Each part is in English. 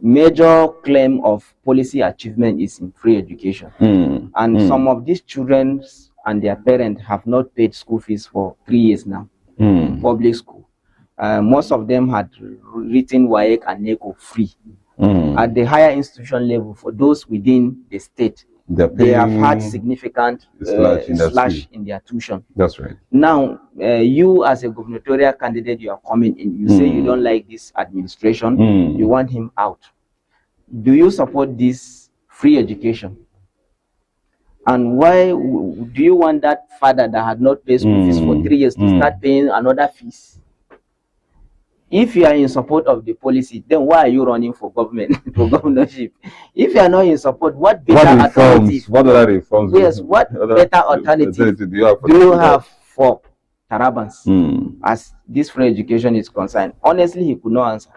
major claim of policy achievement is in free education. And some of these children and their parents have not paid school fees for 3 years now in public school. Most of them had written WAEC and NECO free. At the higher institution level, for those within the state, they have had significant slash in their tuition. That's right. Now, you as a gubernatorial candidate, you are coming in. You say you don't like this administration. You want him out. Do you support this free education? And why do you want that father that had not paid school fees for 3 years to start paying another fees? If you are in support of the policy, then why are you running for government, for governorship? If you are not in support, what better alternative? What other reforms? Yes, what better alternative do you have for Tarabans as this free education is concerned? Honestly, he could not answer.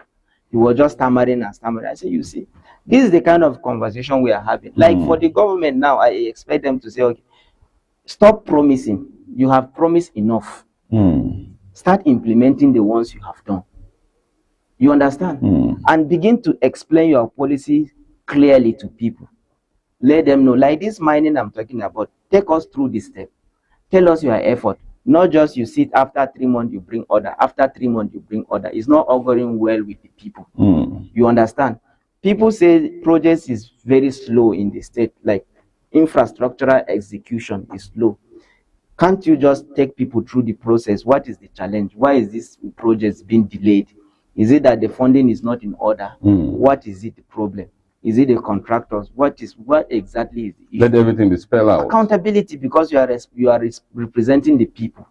He was just stammering and stammering. I say, you see, this is the kind of conversation we are having. Like for the government now, I expect them to say, okay, stop promising. You have promised enough. Start implementing the ones you have done. You understand? And begin to explain your policy clearly to people. Let them know, like this mining I'm talking about, take us through this step. Tell us your effort. Not just you sit after 3 months, you bring order. After 3 months, you bring order. It's not auguring well with the people. You understand? People say projects is very slow in the state, like infrastructural execution is slow. Can't you just take people through the process? What is the challenge? Why is this project being delayed? Is it that the funding is not in order? What is it the problem? Is it the contractors? What exactly is the issue? Let everything be spelled out. Accountability, because you are representing the people.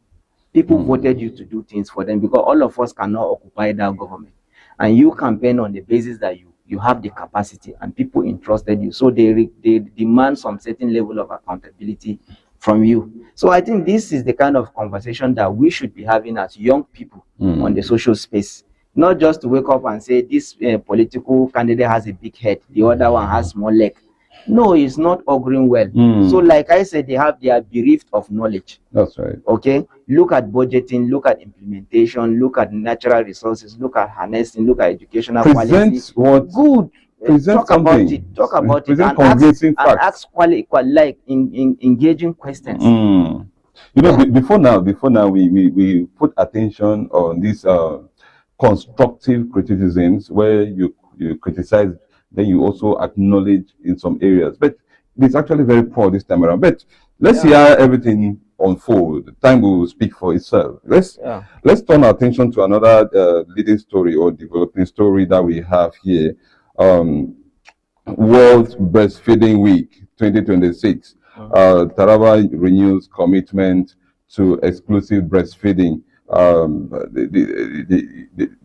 People voted you to do things for them, because all of us cannot occupy that government. And you campaign on the basis that you have the capacity and people entrusted you. So they demand some certain level of accountability from you. So I think this is the kind of conversation that we should be having as young people on the social space. Not just to wake up and say this political candidate has a big head, the other one has small leg. No, it's not auguring well. So like I said, they are bereft of knowledge. That's right. Okay, look at budgeting, look at implementation, look at natural resources, look at harnessing, look at educational quality. Good. Present talk about it. Talk about it. And ask like engaging questions. You know, before now, we put attention on this constructive criticisms, where you criticize, then you also acknowledge in some areas. But it's actually very poor this time around. But let's see how everything unfold. Time will speak for itself. Let's turn our attention to another leading story or developing story that we have here. World Breastfeeding Week 2026. Taraba renews commitment to exclusive breastfeeding.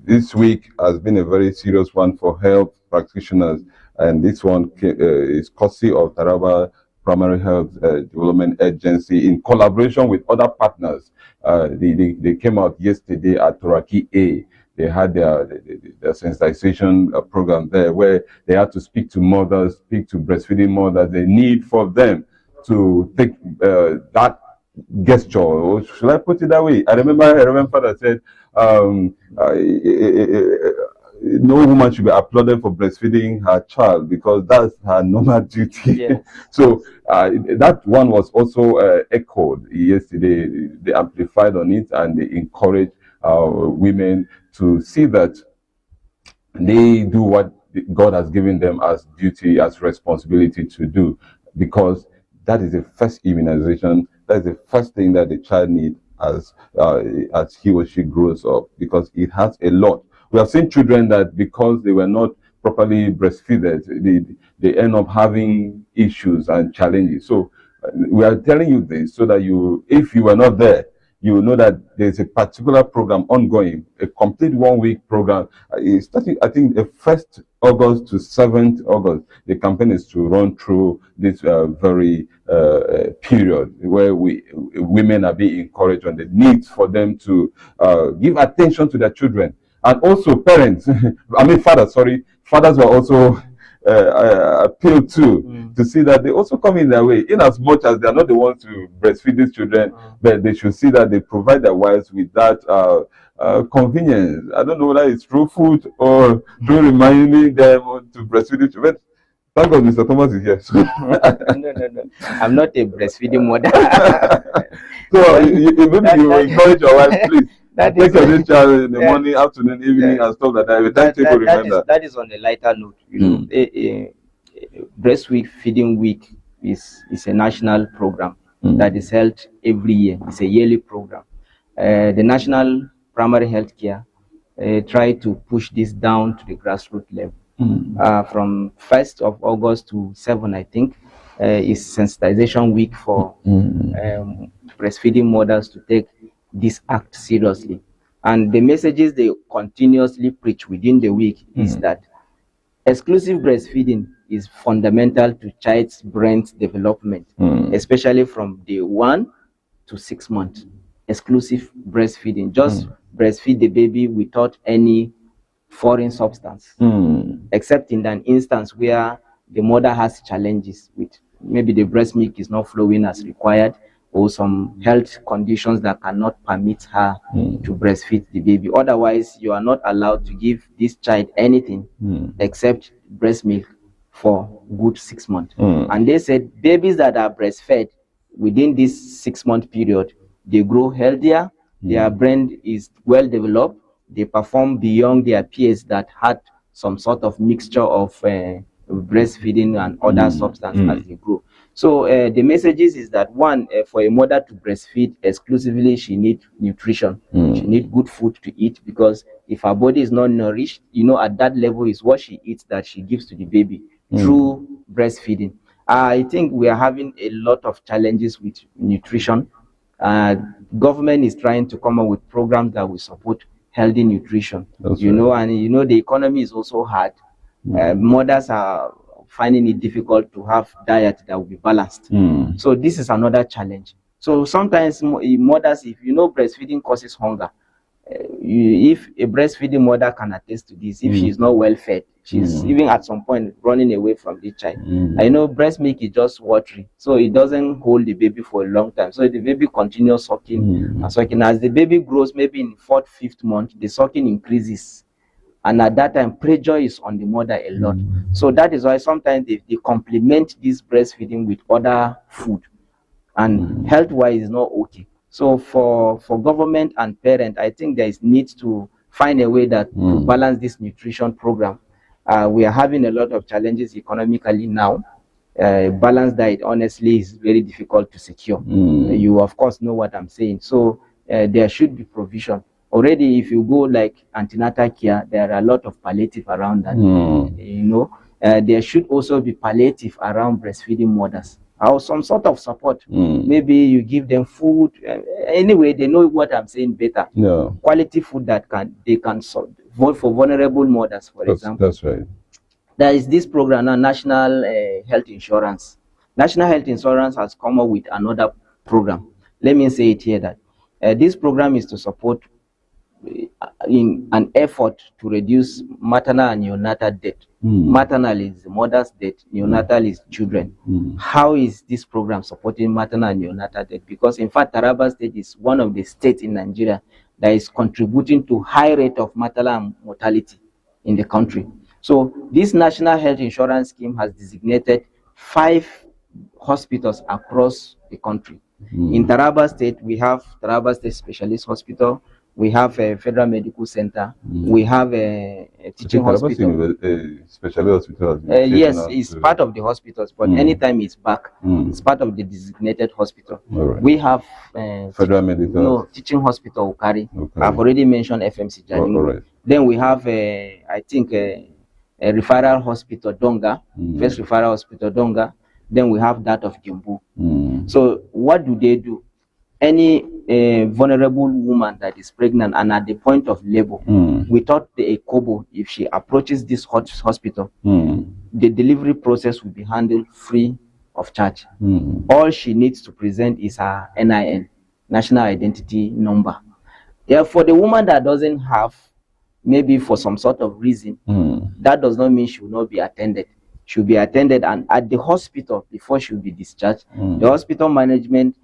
This week has been a very serious one for health practitioners, and this one is courtesy of Taraba Primary Health Development Agency in collaboration with other partners. They came out yesterday at Turaki A. They had their sensitization program there, where they had to speak to mothers, speak to breastfeeding mothers, the need for them to take that gesture, or should I put it that way? I remember father said, no woman should be applauded for breastfeeding her child, because that's her normal duty. So that one was also echoed yesterday. They amplified on it, and they encouraged women to see that they do what God has given them as duty, as responsibility to do, because that is the first immunization. That's the first thing that the child needs as he or she grows up, because it has a lot. We have seen children that, because they were not properly breastfeeded, they end up having issues and challenges. So we are telling you this so that if you were not there, you will know that there's a particular program ongoing, a complete 1-week program. Starting, I think, the 1st August to 7th August. The campaign is to run through this very period where women are being encouraged on the need for them to give attention to their children. And also parents, fathers were also appealed to see that they also come in their way, in as much as they are not the ones to breastfeed these children, but they should see that they provide their wives with that convenience. I don't know whether it's through food or through reminding them to breastfeeding. But thank God Mr. Thomas is here. So. No. I'm not a breastfeeding mother. So maybe you encourage your wife, please. Take your child in the morning, afternoon, evening, and stuff like that. That is on a lighter note. You know, breastfeeding week is a national program that is held every year. It's a yearly program. The National Primary Health Care try to push this down to the grassroots level. From 1st of August to 7, I think, is sensitization week for breastfeeding mothers to take this act seriously. And the messages they continuously preach within the week is that exclusive breastfeeding is fundamental to child's brain development, especially from day 1 to 6 months. Exclusive breastfeeding, just breastfeed the baby without any foreign substance, except in an instance where the mother has challenges with maybe the breast milk is not flowing as required, or some health conditions that cannot permit her to breastfeed the baby. Otherwise, you are not allowed to give this child anything except breast milk for good 6 months. And they said babies that are breastfed within this 6-month period, they grow healthier, their brain is well developed, they perform beyond their peers that had some sort of mixture of breastfeeding and other substances as they grow. So the messages is that one, for a mother to breastfeed exclusively, she needs nutrition. She needs good food to eat, because if her body is not nourished, you know, at that level is what she eats that she gives to the baby through breastfeeding. I think we are having a lot of challenges with nutrition. Government is trying to come up with programs that will support healthy nutrition. You know, and you know, the economy is also hard. Mothers are finding it difficult to have diet that will be balanced. So this is another challenge. So sometimes mothers, if you know, breastfeeding causes hunger. If a breastfeeding mother can attest to this, if she is not well fed, she's even at some point running away from the child. I know breast milk is just watery, so it doesn't hold the baby for a long time. So the baby continues sucking and sucking. As the baby grows, maybe in 4th, 5th month, the sucking increases. And at that time, pressure is on the mother a lot. So that is why sometimes they complement this breastfeeding with other food. And health-wise is not okay. So for government and parent, I think there is need to find a way that to balance this nutrition program. We are having a lot of challenges economically now. Balanced diet, honestly, is very difficult to secure. You, of course, know what I'm saying. So there should be provision. Already, if you go like antenatal care, there are a lot of palliative around that. You know, there should also be palliative around breastfeeding mothers, or some sort of support. Maybe you give them food. Anyway, they know what I'm saying better. Quality food that they can vote for vulnerable mothers, for example. That's right. There is this program now, National Health Insurance. National Health Insurance has come up with another program. Let me say it here that this program is to support in an effort to reduce maternal and neonatal death. Maternal is the mother's death, neonatal is children. How is this program supporting maternal and neonatal death? Because in fact, Taraba State is one of the states in Nigeria that is contributing to high rate of maternal mortality in the country. So this National Health Insurance Scheme has designated 5 hospitals across the country. In Taraba State, we have Taraba State Specialist Hospital, we have a Federal Medical Center, we have a teaching hospital. Specialist hospital. Yes, it's part of the hospitals, but anytime it's back, it's part of the designated hospital. We have Federal Medical teaching hospital Ukari. I've already mentioned FMC Jalingo. Then we have I think a referral hospital Donga, first referral hospital Donga. Then we have that of Jumbo. So what do? Any vulnerable woman that is pregnant and at the point of labor, without a kobo, if she approaches this hospital, the delivery process will be handled free of charge. All she needs to present is her NIN, National Identity Number. Therefore, the woman that doesn't have, maybe for some sort of reason, that does not mean she will not be attended. She will be attended and at the hospital before she will be discharged. The hospital management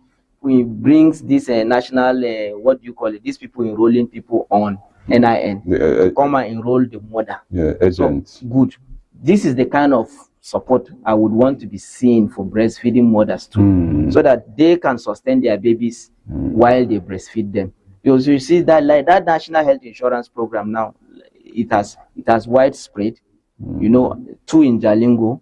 brings this national, what do you call it? These people enrolling people on NIN. Come and enroll the mother. Agent. So, good. This is the kind of support I would want to be seeing for breastfeeding mothers too, so that they can sustain their babies while they breastfeed them. Because you see that, like that National Health Insurance Program now, it has widespread. You know, 2 in Jalingo,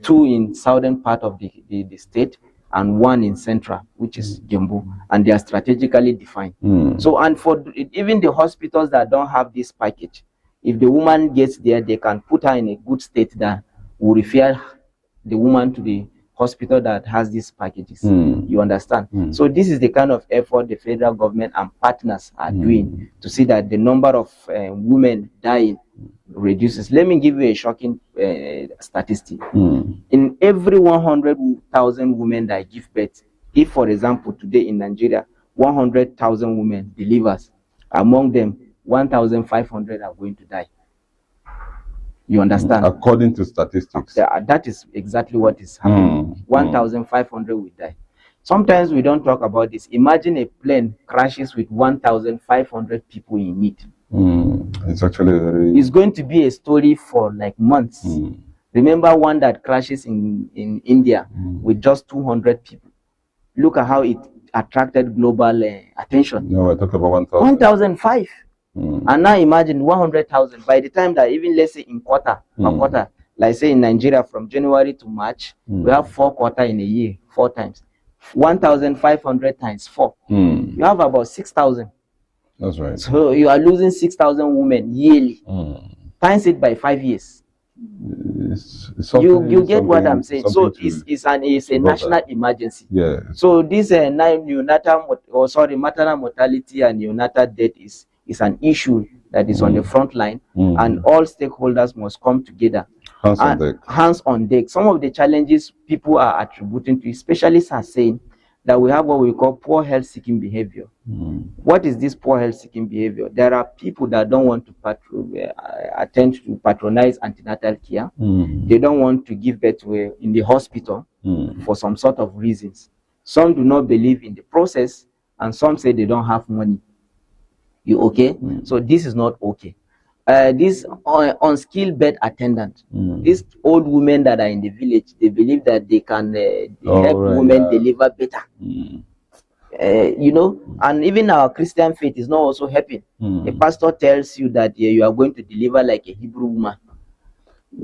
2 in southern part of the state, and 1 in central, which is Gembu, and they are strategically defined. So, and for even the hospitals that don't have this package, if the woman gets there, they can put her in a good state that will refer the woman to the hospital that has these packages. You understand? So this is the kind of effort the federal government and partners are doing to see that the number of women dying reduces. Let me give you a shocking statistic. In every 100,000 women that give birth, if, for example, today in Nigeria, 100,000 women delivers, among them, 1,500 are going to die. You understand? According to statistics. That is exactly what is happening. 1,500 will die. Sometimes we don't talk about this. Imagine a plane crashes with 1,500 people in it. It's actually very... It's going to be a story for like months. Remember one that crashes in India with just 200 people. Look at how it attracted global attention. No, I talked about 1,000. 1,005. And now imagine 100,000. By the time that, even let's say in quarter, like say in Nigeria from January to March, we have 4 quarters in a year, 4 times. 1,500 times 4. You have about 6,000. That's right. So you are losing 6,000 women yearly. Times it by 5 years. You get what I'm saying? So it's a national emergency. Yeah. So this maternal mortality and neonatal death is an issue that is on the front line, and all stakeholders must come together. Hands on deck. Some of the challenges people are attributing to, specialists are saying that we have what we call poor health seeking behavior. What is this poor health seeking behavior? There are people that don't want to attempt to patronize antenatal care. They don't want to give birth in the hospital for some sort of reasons. Some do not believe in the process, and some say they don't have money. You okay? So this is not okay. This unskilled bed attendant, these old women that are in the village, they believe that they can help women deliver better. You know, and even our Christian faith is not also helping. A pastor tells you that you are going to deliver like a Hebrew woman.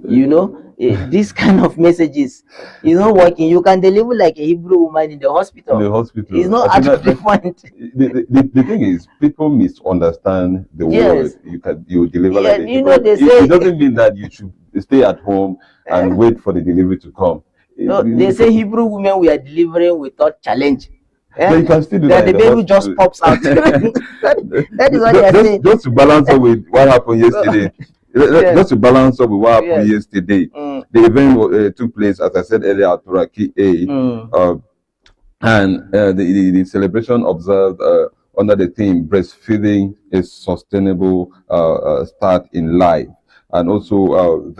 You know, this kind of messages is not working. You can deliver like a Hebrew woman in the hospital. It's not at the point. The thing is, people misunderstand the word. You deliver like a Hebrew. You know, they say it doesn't mean that you should stay at home and wait for the delivery to come. No, they say Hebrew women we are delivering without challenge. You can still do that. The baby just pops out. that is what they are saying. Just to balance up with what happened yesterday. Just to balance up with what happened yesterday, the event took place, as I said earlier, at Turaki A, and the celebration observed under the theme "Breastfeeding is Sustainable Start in Life," and also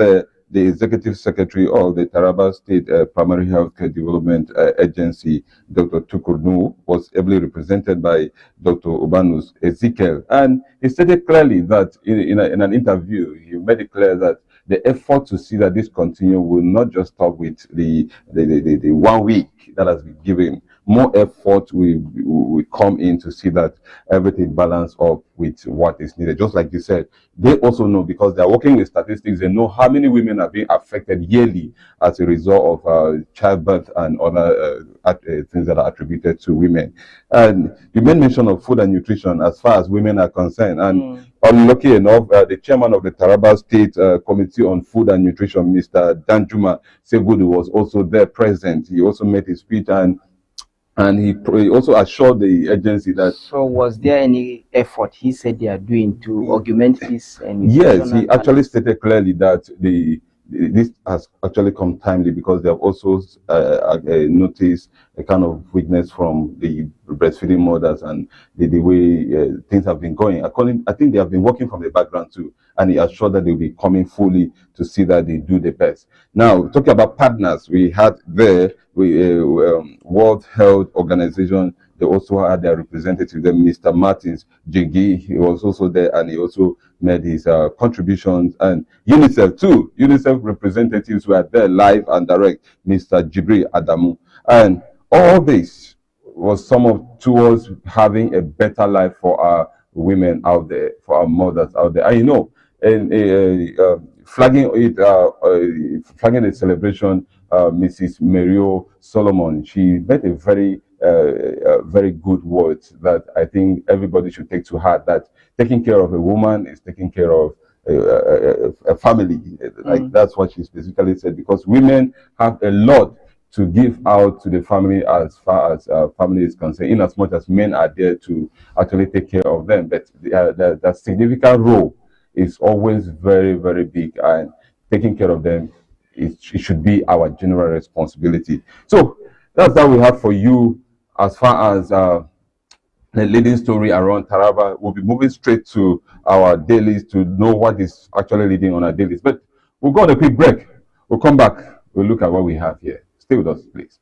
the Executive Secretary of the Taraba State Primary Healthcare Development Agency, Dr. Tukurnu, was ably represented by Dr. Ubanus Ezekiel. And he stated clearly that in an interview, he made it clear that the effort to see that this continue will not just stop with the 1 week that has been given. More effort will come in to see that everything balance up with what is needed. Just like you said, they also know, because they are working with statistics, they know how many women are being affected yearly as a result of childbirth and other things that are attributed to women. And you made mention of food and nutrition as far as women are concerned. And unlucky enough, the chairman of the Taraba State Committee on Food and Nutrition, Mr. Danjuma Segudu, was also there present. He also made his speech, and he also assured the agency that... So was there any effort he said they are doing to augment this? Yes, he actually stated clearly that this has actually come timely, because they have also noticed a kind of weakness from the breastfeeding mothers and the way things have been going. I think they have been working from the background too, and he assured that they will be coming fully to see that they do the best. Now, talking about partners, we had there World Health Organization. They also had their representative there, Mr. Martins Jigi. He was also there, and he also made his contributions, and UNICEF too. UNICEF representatives were there live and direct, Mr. Jibril Adamu. And all this was some of towards having a better life for our women out there, for our mothers out there. And and flagging the celebration, Mrs. Mario Solomon, she made a very good words that I think everybody should take to heart, that taking care of a woman is taking care of a family. Like that's what she specifically said, because women have a lot to give out to the family as far as family is concerned, in as much as men are there to actually take care of them. But the significant role is always very, very big, and taking care of them, it should be our general responsibility. So that's what we have for you as far as the leading story around Taraba. We'll be moving straight to our dailies to know what is actually leading on our dailies. But we'll go on a quick break. We'll come back. We'll look at what we have here. Stay with us, please.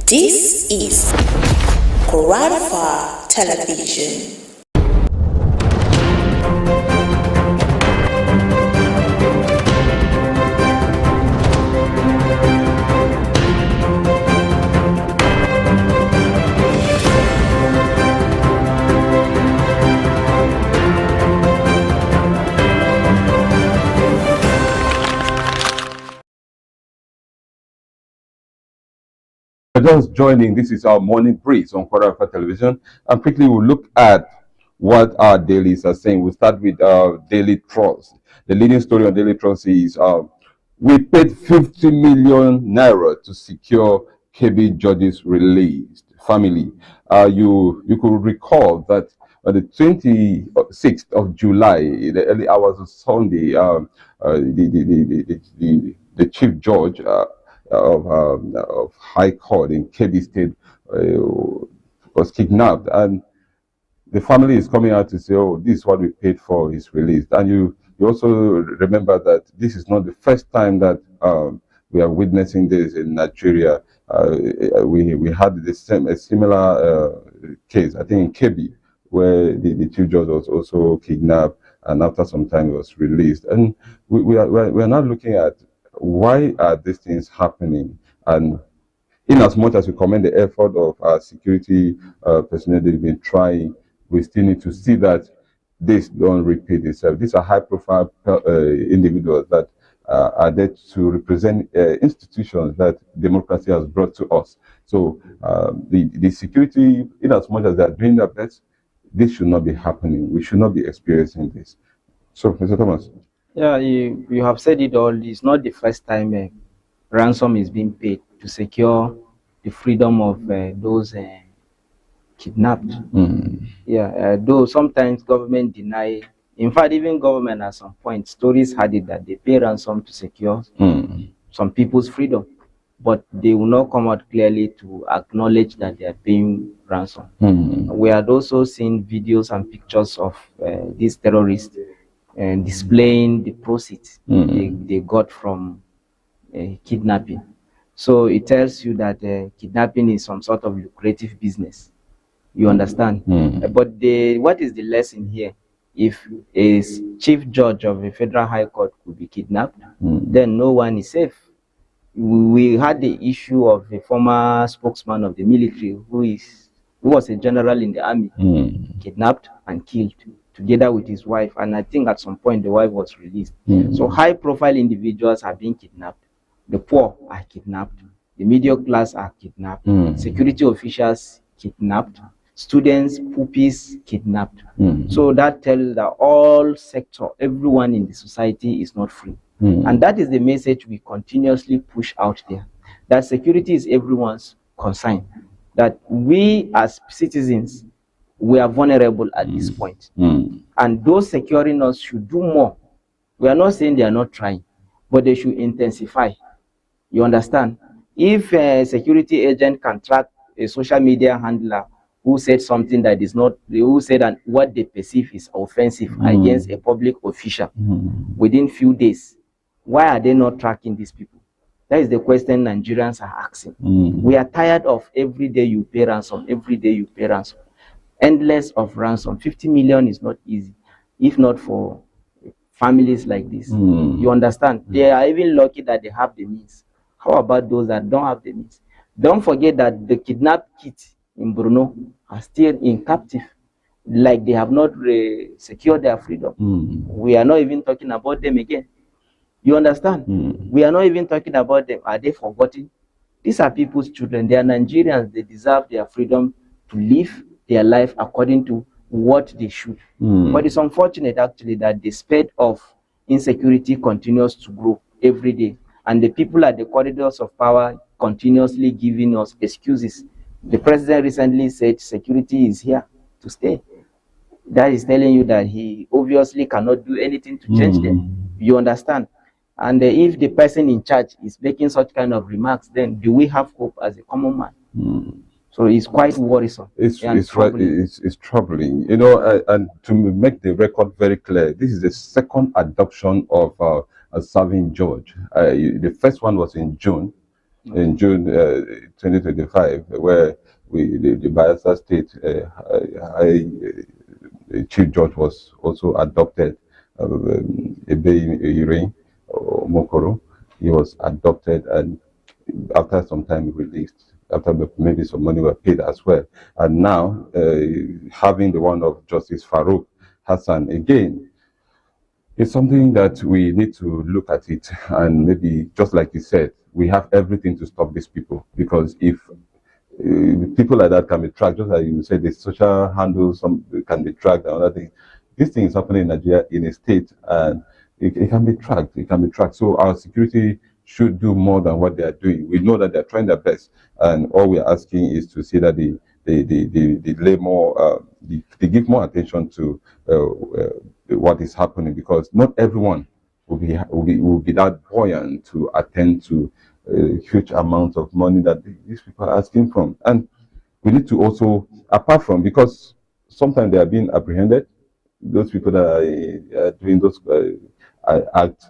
This is Kwararafa Television. Just joining, this is our morning brief on Kwararafa Television, and quickly we'll look at what our dailies are saying. We'll start with Daily Trust. The leading story on Daily Trust is we paid 50 million naira to secure KB Judge's released family. You could recall that on the 26th of July, in the early hours of Sunday, the Chief Judge of High Court in Kebbi State was kidnapped, and the family is coming out to say, "Oh, this is what we paid for his release." And you also remember that this is not the first time that we are witnessing this in Nigeria. We had a similar case, I think, in Kebbi, where the Chief Judge was also kidnapped, and after some time was released. And we are now looking at why are these things happening. And in as much as we commend the effort of our security personnel, they've been trying, we still need to see that this don't repeat itself. These are high-profile individuals that are there to represent institutions that democracy has brought to us. So the security, in as much as they are doing their best, this should not be happening. We should not be experiencing this. So, Mr. Thomas. Yeah, you have said it all. It's not the first time ransom is being paid to secure the freedom of those kidnapped. Yeah, though sometimes government deny. In fact, even government at some point, stories had it that they pay ransom to secure some people's freedom, but they will not come out clearly to acknowledge that they are paying ransom. We had also seen videos and pictures of these terrorists displaying the proceeds they got from kidnapping. So it tells you that kidnapping is some sort of lucrative business. You understand? But what is the lesson here? If a chief judge of a federal high court could be kidnapped, then no one is safe. We had the issue of a former spokesman of the military who is who was a general in the army, kidnapped and killed together with his wife. And I think at some point the wife was released. So high-profile individuals are being kidnapped. The poor are kidnapped. The middle class are kidnapped. Security officials kidnapped. Students, pupils kidnapped. So that tells that all sector, everyone in the society is not free. And that is the message we continuously push out there, that security is everyone's concern, that we as citizens, we are vulnerable at this point. And those securing us should do more. We are not saying they are not trying, but they should intensify. You understand? If a security agent can track a social media handler who said something that is not, who said that what they perceive is offensive against a public official within few days, why are they not tracking these people? That is the question Nigerians are asking. We are tired of every day you pay ransom, every day you pay ransom. Endless of ransom. 50 million is not easy, if not for families like this. You understand? They are even lucky that they have the means. How about those that don't have the means? Don't forget that the kidnapped kids in Brno are still in captive, like they have not secured their freedom. We are not even talking about them again. You understand? We are not even talking about them. Are they forgotten? These are people's children. They are Nigerians. They deserve their freedom to live their life according to what they should. But it's unfortunate, actually, that the spread of insecurity continues to grow every day. And the people at the corridors of power continuously giving us excuses. The president recently said security is here to stay. That is telling you that he obviously cannot do anything to change them. You understand? And if the person in charge is making such kind of remarks, then do we have hope as a common man? So it's quite worrisome. It's troubling. You know, and to make the record very clear, this is the second adoption of a serving judge. The first one was in June 2025, where the Bayelsa State Chief Judge was also adopted. Ebe Mokoro, he was adopted and after some time released, after maybe some money were paid as well. And now having the one of Justice Farouk Hassan again, it's something that we need to look at it, and maybe just like you said, we have everything to stop these people, because if people like that can be tracked, just like you said, the social handles can be tracked and other things. This thing is happening in Nigeria in a state, and it can be tracked. It can be tracked. So our security should do more than what they are doing. We know that they're trying their best, and all we are asking is to see that they lay more, they give more attention to what is happening, because not everyone will be that buoyant to attend to huge amounts of money that these people are asking from. And we need to also, apart from, because sometimes they are being apprehended, those people that are doing those acts,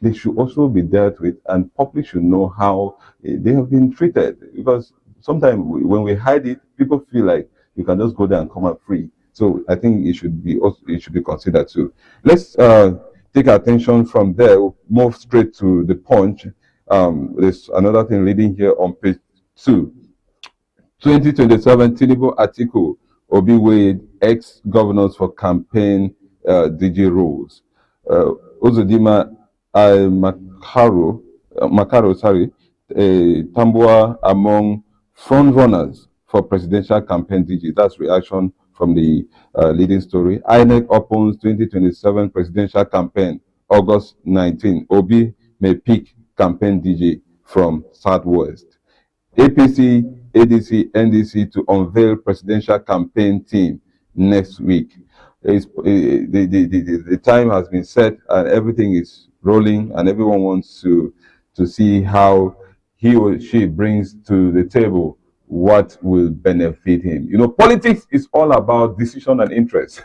they should also be dealt with, and public should know how they have been treated. Because sometimes when we hide it, people feel like you can just go there and come out free. So I think it should be considered too. Let's take our attention from there, move straight to the punch. There's another thing leading here on page 2. 2027 Tinubu article, Obi Wade, ex-governors for campaign DJ roles. Uzodinma Makaro, Tambua among front runners for presidential campaign DG. That's reaction from the leading story. INEC opens 2027 presidential campaign, August 19. Obi may pick campaign DJ from Southwest. APC, ADC, NDC to unveil presidential campaign team next week. The time has been set and everything is rolling, and everyone wants to see how he or she brings to the table what will benefit him. You know, politics is all about decision and interest.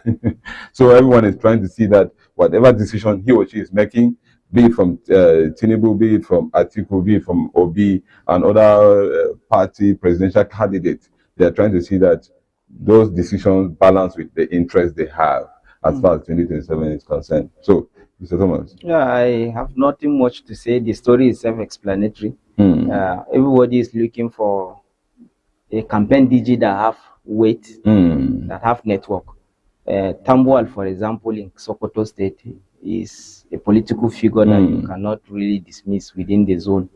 So everyone is trying to see that whatever decision he or she is making, be it from Tinubu, be it from Atiku, be it from Obi and other party presidential candidates, they are trying to see that those decisions balance with the interest they have as far as 2027 is concerned. So, Mr. Thomas. Yeah, I have nothing much to say. The story is self-explanatory. Everybody is looking for a campaign DG that have weight, that have network. Tambuwal, for example, in Sokoto State, is a political figure that you cannot really dismiss within the zone.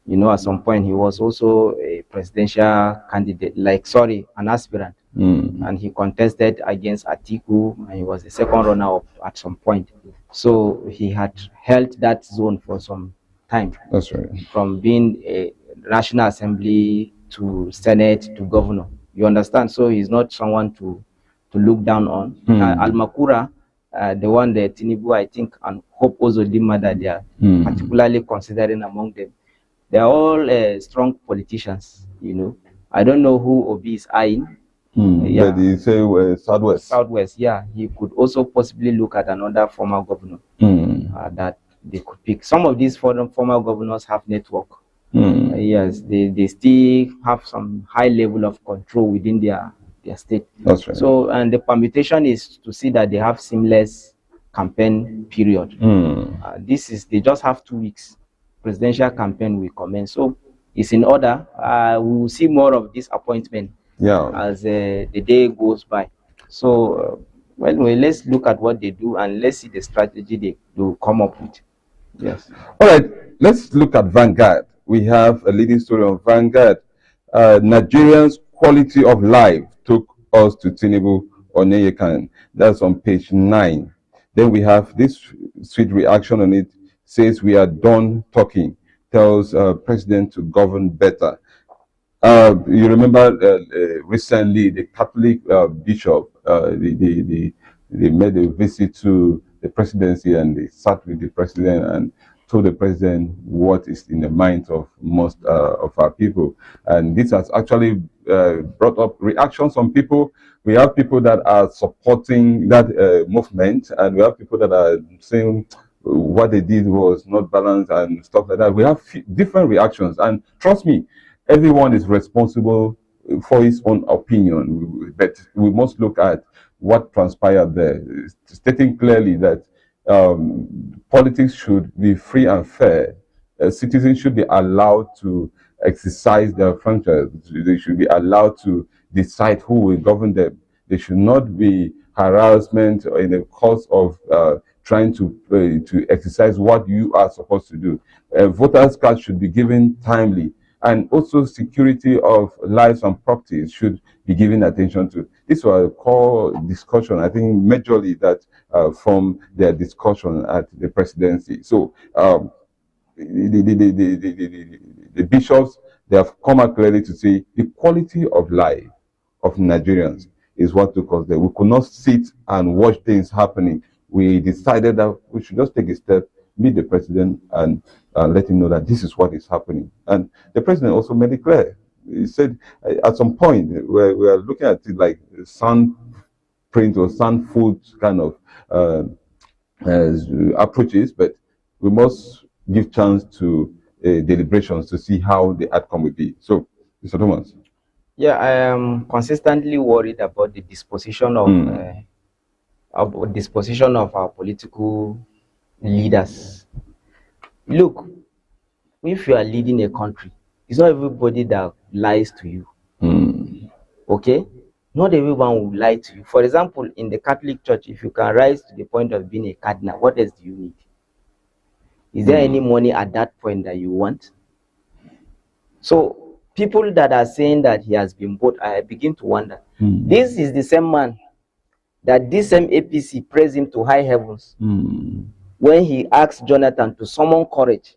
You know, at some point, he was also a presidential candidate, an aspirant. And he contested against Atiku, and he was the second runner-up at some point. So he had held that zone for some time. That's right. From being a National Assembly to Senate to governor. You understand? So he's not someone to look down on. Al-Makura, the one that Tinubu, I think, and Hope Ozodinma that they are particularly considering among them. They are all strong politicians, you know. I don't know who Obi is eyeing. But he say Southwest. Southwest, yeah. He could also possibly look at another former governor that they could pick. Some of these former governors have network. Yes, they still have some high level of control within their state. That's right. So, and the permutation is to see that they have seamless campaign period. They just have 2 weeks. Presidential campaign will commence. So it's in order. We will see more of this appointment as the day goes by. So, well, let's look at what they do and let's see the strategy they do come up with. Yes. All right. Let's look at Vanguard. We have a leading story on Vanguard. Nigerians' quality of life took us to Tinubu Onyeyekan. That's on page 9. Then we have this sweet reaction on it. Says we are done talking. Tells president to govern better. You remember recently the Catholic bishop, they made a visit to the presidency and they sat with the president and told the president what is in the minds of most of our people. And this has actually brought up reactions from people. We have people that are supporting that movement, and we have people that are saying what they did was not balanced and stuff like that. We have different reactions, and trust me, everyone is responsible for his own opinion, but we must look at what transpired there, stating clearly that politics should be free and fair. Citizens should be allowed to exercise their franchise. They should be allowed to decide who will govern them. There should not be harassment in the course of trying to exercise what you are supposed to do. Voters' cards should be given timely, and also security of lives and properties should be given attention to. This was a core discussion, I think, majorly that from their discussion at the presidency. So the bishops, they have come out clearly to say the quality of life of Nigerians is what took us there. We could not sit and watch things happening. We decided that we should just take a step, meet the president, and let him know that this is what is happening. And the president also made it clear. He said at some point we are looking at it like sand print or sand food kind of approaches, but we must give chance to deliberations to see how the outcome will be. So, Mr. Thomas. Yeah, I am consistently worried about the disposition of our political leaders. Look, if you are leading a country, it's not everybody that lies to you. Okay? Not everyone will lie to you. For example, in the Catholic Church, if you can rise to the point of being a cardinal, what else do you need? Is there any money at that point that you want? So, people that are saying that he has been bought, I begin to wonder. This is the same man that this same APC praised him to high heavens when he asked Jonathan to summon courage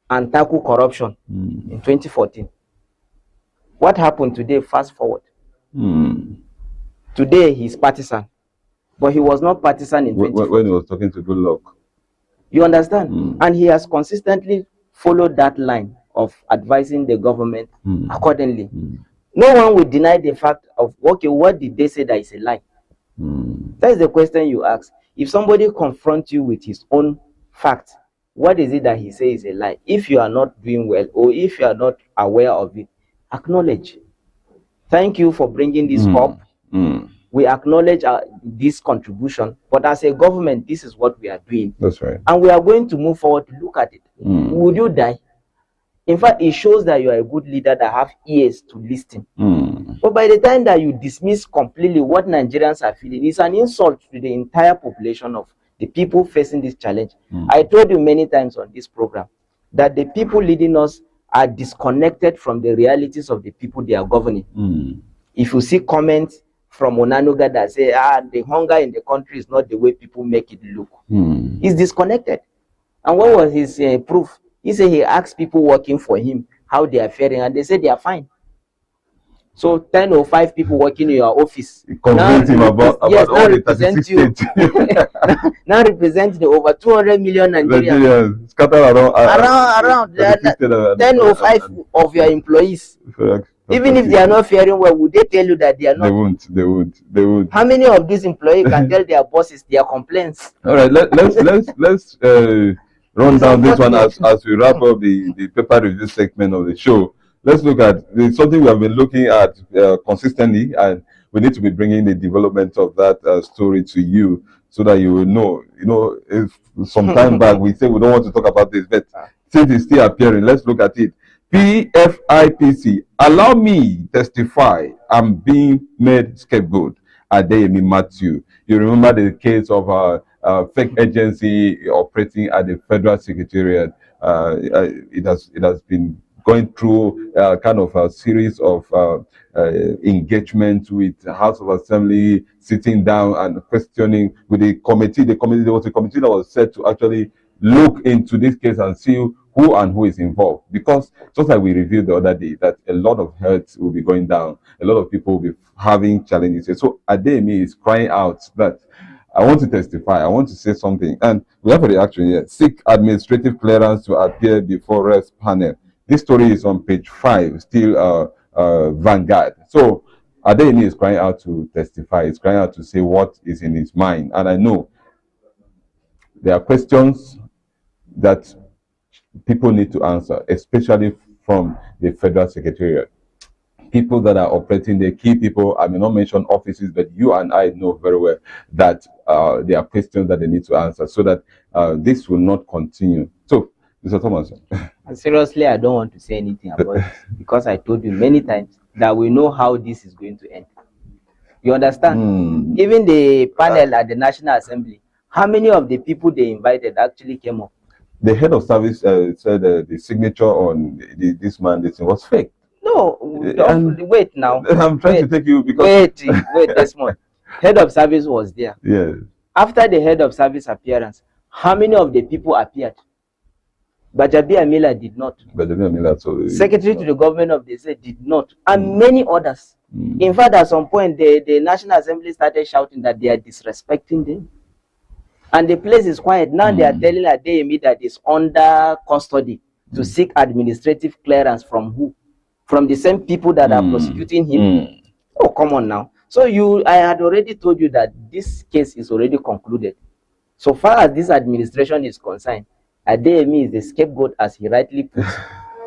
and tackle corruption in 2014. What happened today? Fast forward. Today he's partisan, but he was not partisan in 2014. When he was talking to Goodluck. You understand? And he has consistently followed that line of advising the government accordingly. No one will deny the fact of, okay, what did they say that is a lie? That's the question you ask. If somebody confronts you with his own fact, what is it that he says is a lie? If you are not doing well, or if you are not aware of it, acknowledge. Thank you for bringing this up. We acknowledge this contribution, but as a government, this is what we are doing. That's right. And we are going to move forward to look at it. Would you die? In fact, it shows that you are a good leader that have ears to listen. But by the time that you dismiss completely what Nigerians are feeling, it's an insult to the entire population of the people facing this challenge. I told you many times on this program that the people leading us are disconnected from the realities of the people they are governing. If you see comments from Onanuga that say, the hunger in the country is not the way people make it look, he's disconnected. And what was his proof? He said he asked people working for him how they are faring, and they said they are fine. So 10 or 5 people working in your office convince him about all the 36 states. Now represent the over 200 million Nigerians scattered around 10 or 5 of your employees. Even if they are not faring well, would they tell you that they are not? They won't. How many of these employees can tell their bosses their complaints? All right, let's run down this one as we wrap up the paper review segment of the show. Let's look at something we have been looking at consistently, and we need to be bringing the development of that story to you so that you will know. You know, if some time back we say we don't want to talk about this, but since it's still appearing, let's look at it. PFIPC, allow me testify. I'm being made scapegoat. Adeyemi Matthew. You remember the case of a fake agency operating at the Federal Secretariat. It has been going through kind of a series of engagements with the House of Assembly, sitting down and questioning with the committee. There was a committee that was set to actually look into this case and see who is involved. Because just like we reviewed the other day, that a lot of health will be going down, a lot of people will be having challenges. So Adeyemi is crying out that I want to testify, I want to say something. And we have a reaction here. Seek administrative clearance to appear before rest panel. This story is on page 5, still Vanguard. So Adeyemi is crying out to testify. He's crying out to say what is in his mind. And I know there are questions that people need to answer, especially from the Federal Secretariat. People that are operating, the key people, I may not mention offices, but you and I know very well that there are questions that they need to answer so that this will not continue. So, Mr. Thomas. And seriously, I don't want to say anything about it because I told you many times that we know how this is going to end. You understand? Even the panel at the National Assembly, how many of the people they invited actually came up? The head of service said the signature on this man was fake. No, wait now. I'm trying to take you because... Wait, Desmond. Head of service was there. Yes. After the head of service appearance, how many of the people appeared? Bajabi Amila did not. Secretary to the government of the state did not. And many others. In fact, at some point, the National Assembly started shouting that they are disrespecting them. And the place is quiet. Now they are telling Adeyemi that is under custody to seek administrative clearance from who? From the same people that are prosecuting him. Oh, come on now. So I had already told you that this case is already concluded. So far as this administration is concerned, Adeyemi is the scapegoat as he rightly puts.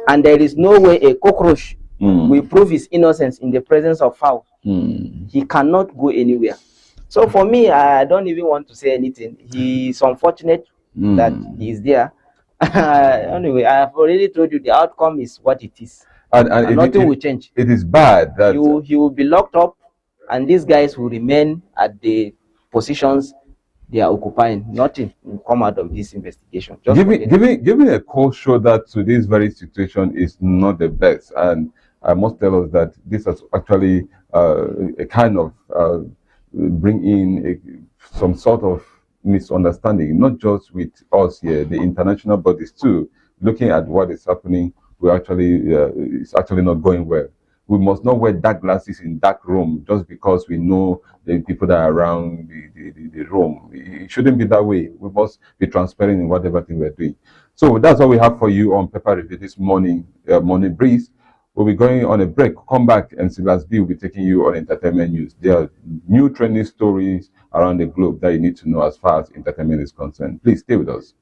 And there is no way a cockroach will prove his innocence in the presence of fowl. He cannot go anywhere. So for me, I don't even want to say anything. He's unfortunate that he's there. Anyway, I have already told you the outcome is what it is. And nothing will change. It is bad that he will be locked up, and these guys will remain at the positions they are occupying. Nothing will come out of this investigation. Giving a cold shoulder to this very situation is not the best, and I must tell us that this has actually a kind of bring in some sort of misunderstanding, not just with us here, the international bodies too. Looking at what is happening, we actually it's actually not going well. We must not wear dark glasses in dark room just because we know the people that are around the room. It shouldn't be that way. We must be transparent in whatever thing we're doing. So that's what we have for you on Paper Review this morning, Morning Breeze. We'll be going on a break. Come back and Silas B will be taking you on entertainment news. There are new trending stories around the globe that you need to know as far as entertainment is concerned. Please stay with us.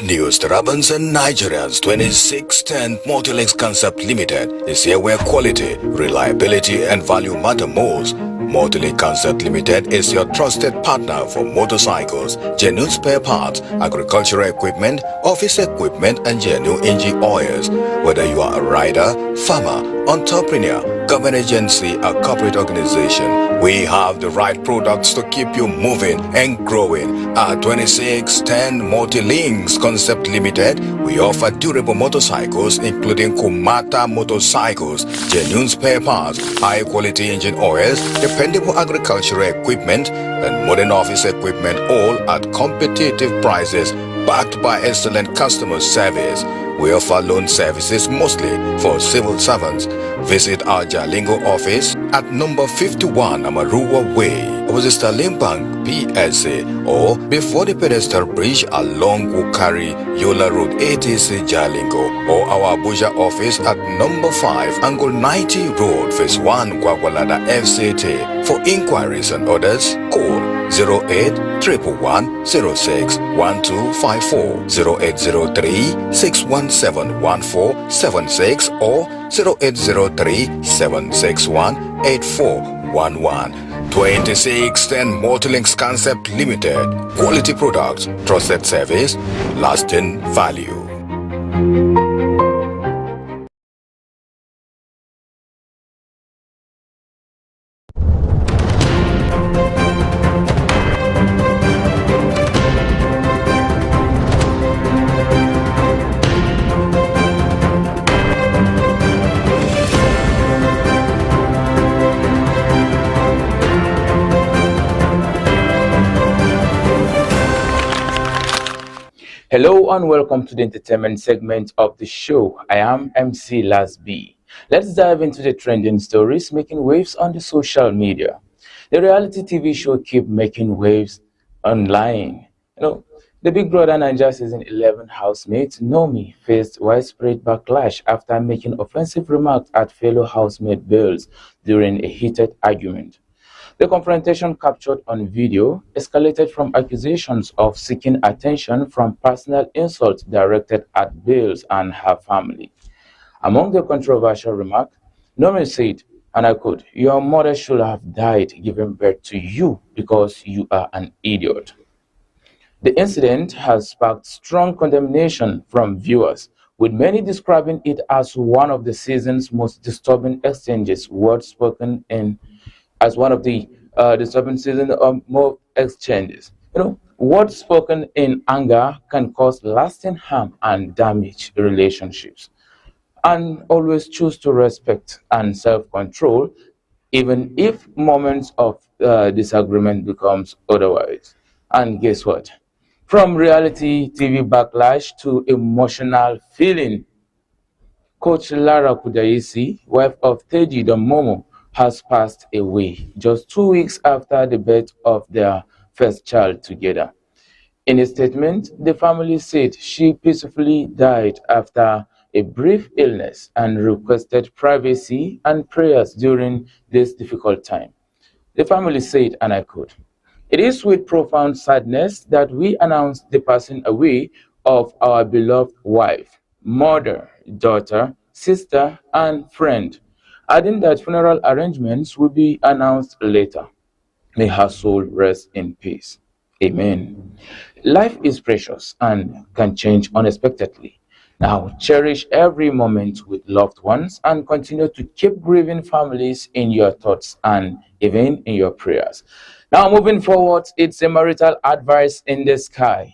news, Tarabans and Nigerians 2610 Multilinks Concept Limited is here where quality, reliability and value matter most. Multilink Concept Limited is your trusted partner for motorcycles, genuine spare parts, agricultural equipment, office equipment and genuine engine oils. Whether you are a rider, farmer, entrepreneur, government agency or corporate organization, we have the right products to keep you moving and growing. At 2610 Multilinks Concept Limited, we offer durable motorcycles including Kumata motorcycles, genuine spare parts, high quality engine oils, dependable agricultural equipment and modern office equipment, all at competitive prices backed by excellent customer service. We offer loan services mostly for civil servants. Visit our Jalingo office at number 51 Amaruwa Way, opposite Sterling Bank, PSA, or before the pedestal bridge along Wukari, Yola Road, ATC Jalingo, or our Abuja office at number 5 Angle 90 Road, Phase 1, Gwagwalada FCT. For inquiries and orders, call 08-111-06-1254, 0803-617-1476 or 0803-761-8411. 2610 Multilinks Concept Limited. Quality products, trusted service, lasting value. Hello and welcome to the entertainment segment of the show. I am MC Las B. Let's dive into the trending stories making waves on the social media. The reality TV show keep making waves online. The Big Brother Naija season 11 housemate Nomi faced widespread backlash after making offensive remarks at fellow housemate Bills during a heated argument. The confrontation, captured on video, escalated from accusations of seeking attention from personal insults directed at Bills and her family. Among the controversial remarks, Norman said, and I quote, "Your mother should have died giving birth to you because you are an idiot." The incident has sparked strong condemnation from viewers, with many describing it as one of the season's most disturbing exchanges, words spoken in as one of the disturbing season of more exchanges. Words spoken in anger can cause lasting harm and damage relationships. And always choose to respect and self-control, even if moments of disagreement becomes otherwise. And guess what? From reality TV backlash to emotional feeling, Coach Lara Kudaisi, wife of Teji Momo, has passed away just 2 weeks after the birth of their first child together. In a statement, the family said she peacefully died after a brief illness and requested privacy and prayers during this difficult time. The family said, and I quote, "It is with profound sadness that we announce the passing away of our beloved wife, mother, daughter, sister, and friend," adding that funeral arrangements will be announced later. May her soul rest in peace. Amen. Life is precious and can change unexpectedly. Now, cherish every moment with loved ones and continue to keep grieving families in your thoughts and even in your prayers. Now, moving forward, it's a marital advice in the sky.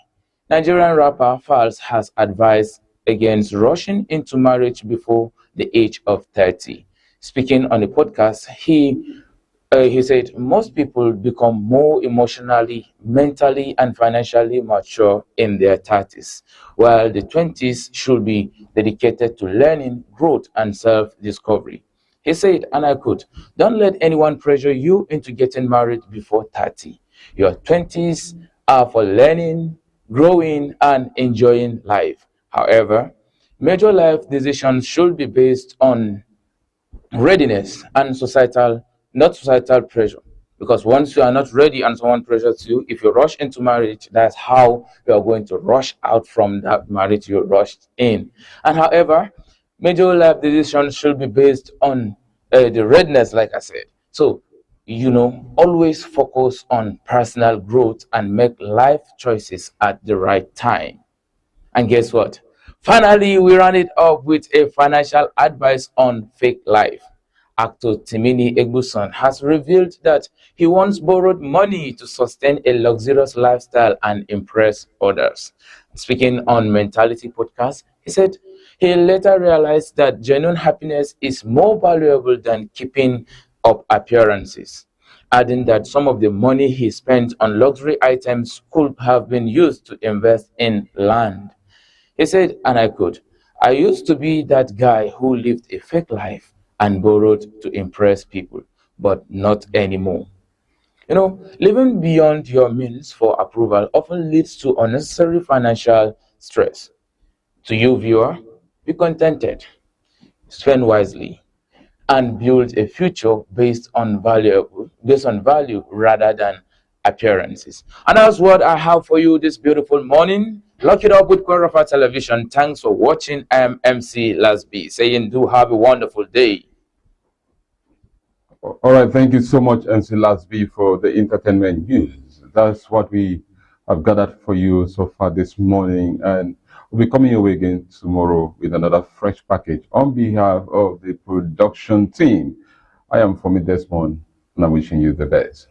Nigerian rapper Falz has advised against rushing into marriage before the age of 30. Speaking on a podcast, he said most people become more emotionally, mentally, and financially mature in their 30s, while the 20s should be dedicated to learning, growth, and self-discovery. He said, and I quote, "Don't let anyone pressure you into getting married before 30. Your 20s are for learning, growing, and enjoying life. However, major life decisions should be based on readiness and not societal pressure. Because once you are not ready and someone pressures you, if you rush into marriage, that's how you are going to rush out from that marriage you rushed in. And however, major life decisions should be based on the readiness, like I said. So, always focus on personal growth and make life choices at the right time. And guess what? Finally, we ran it up with a financial advice on fake life. Actor Timini Egbuson has revealed that he once borrowed money to sustain a luxurious lifestyle and impress others. Speaking on Mentality Podcast, he said he later realized that genuine happiness is more valuable than keeping up appearances, adding that some of the money he spent on luxury items could have been used to invest in land. He said, and I quote, "I used to be that guy who lived a fake life and borrowed to impress people, but not anymore." Living beyond your means for approval often leads to unnecessary financial stress. To you, viewer, be contented, spend wisely, and build a future based on value rather than appearances. And that's what I have for you this beautiful morning. Lock it up with Kwararafa Television. Thanks for watching. I am MC Lasby saying do have a wonderful day. All right, thank you so much, MC Lasby, for the entertainment news. That's what we have gathered for you so far this morning, and we'll be coming your way again tomorrow with another fresh package. On behalf of the production team, I am Fomi Desmond, and I'm wishing you the best.